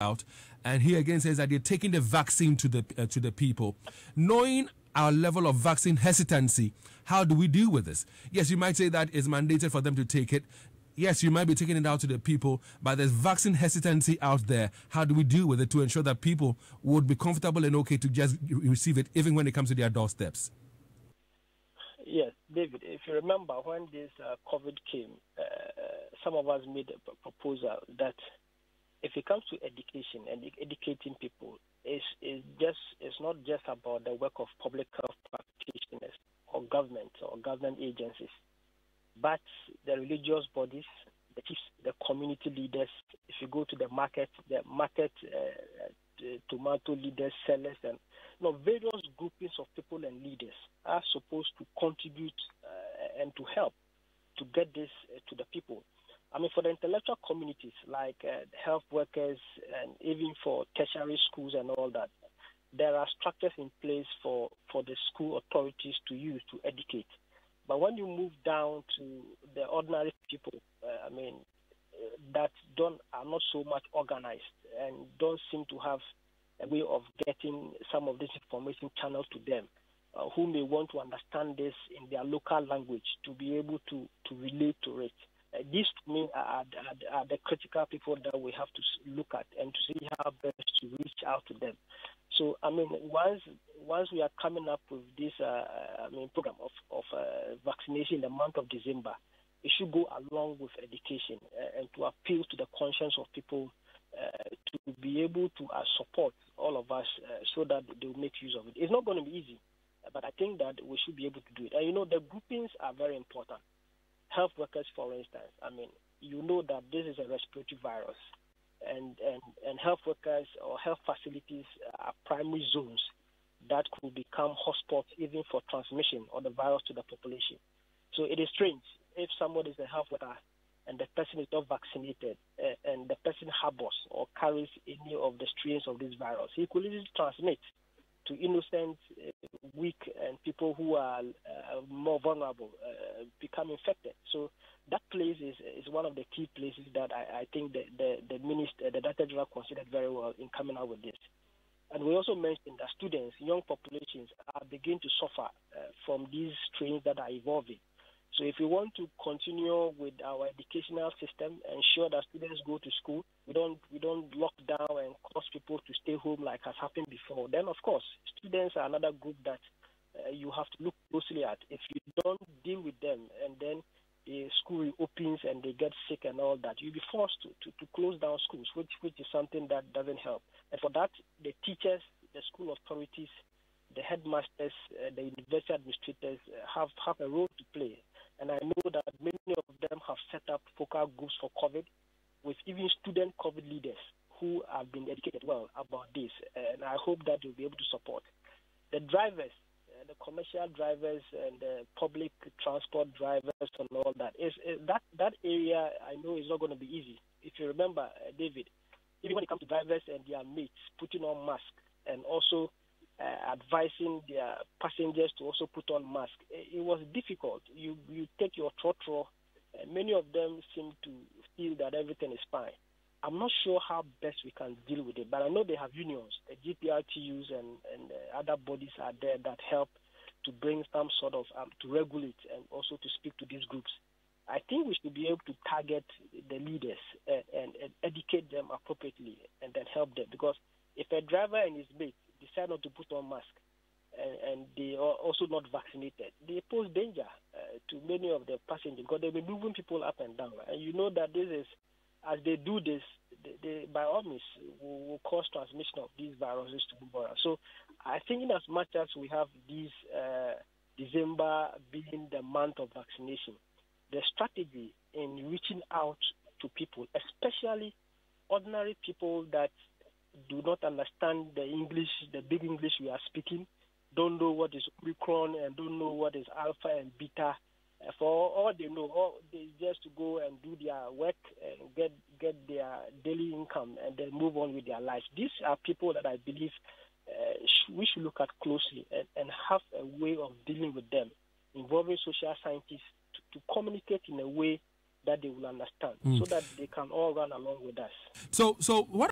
out, and he again says that they're taking the vaccine to the people. Knowing our level of vaccine hesitancy, how do we deal with this? Yes, you might say that it's mandated for them to take it. Yes, you might be taking it out to the people, but there's vaccine hesitancy out there. How do we deal with it to ensure that people would be comfortable and okay to just receive it, even when it comes to their doorsteps? Yes, David, if you remember when this COVID came, some of us made a proposal that if it comes to education and educating people, it's not just about the work of public health practitioners or government agencies, but the religious bodies, the chiefs, the community leaders. If you go to the market tomato leaders, sellers, and various groupings of people and leaders are supposed to contribute and to help to get this to the people. I mean, for the intellectual communities like health workers and even for tertiary schools and all that, there are structures in place for the school authorities to use to educate. But when you move down to the ordinary people, that are not so much organized and don't seem to have a way of getting some of this information channeled to them, who may want to understand this in their local language to be able to relate to it. These, to me, are the critical people that we have to look at and to see how best to reach out to them. So, once we are coming up with this program of vaccination in the month of December, it should go along with education and to appeal to the conscience of people to be able to support all of us so that they will make use of it. It's not going to be easy, but I think that we should be able to do it. And the groupings are very important. Health workers, for instance, that this is a respiratory virus, and health workers or health facilities are primary zones that could become hotspots even for transmission of the virus to the population. So it is strange if somebody is a health worker and the person is not vaccinated and the person harbors or carries any of the strains of this virus, he could easily transmit to innocent, weak, and people who are more vulnerable become infected. So that place is one of the key places that I think the Director General considered very well in coming out with this. And we also mentioned that students, young populations, are beginning to suffer from these strains that are evolving. So if we want to continue with our educational system, ensure that students go to school, we don't lock down and cause people to stay home like has happened before, then of course students are another group that you have to look closely at. If you don't deal with them and then the school reopens and they get sick and all that, you'll be forced to close down schools, which is something that doesn't help. And for that, the teachers, the school authorities, the headmasters, the university administrators have a role to play. And I know that many of them have set up focal groups for COVID with even student COVID leaders who have been educated well about this. And I hope that they'll be able to support. The drivers, the commercial drivers and the public transport drivers and all that, that area I know is not going to be easy. If you remember, David, even when it comes to drivers and their mates putting on masks and also advising their passengers to also put on masks, it was difficult. You take your trotro, many of them seem to feel that everything is fine. I'm not sure how best we can deal with it, but I know they have unions, the GPRTUs and other bodies are there that help to bring some sort of, to regulate and also to speak to these groups. I think we should be able to target the leaders and educate them appropriately and then help them, because if a driver and his mate decide not to put on mask and they are also not vaccinated, they pose danger to many of the passengers because they'll be moving people up and down. And you know that this is, as they do this, they by all means will cause transmission of these viruses to move around. So I think in as much as we have this December being the month of vaccination, the strategy in reaching out to people, especially ordinary people that do not understand the English, the big English we are speaking, don't know what is Omicron and don't know what is Alpha and Beta. For all they know, they just to go and do their work and get their daily income and then move on with their lives. These are people that I believe we should look at closely and have a way of dealing with them, involving social scientists to communicate in a way that they will understand, so that they can all run along with us. So what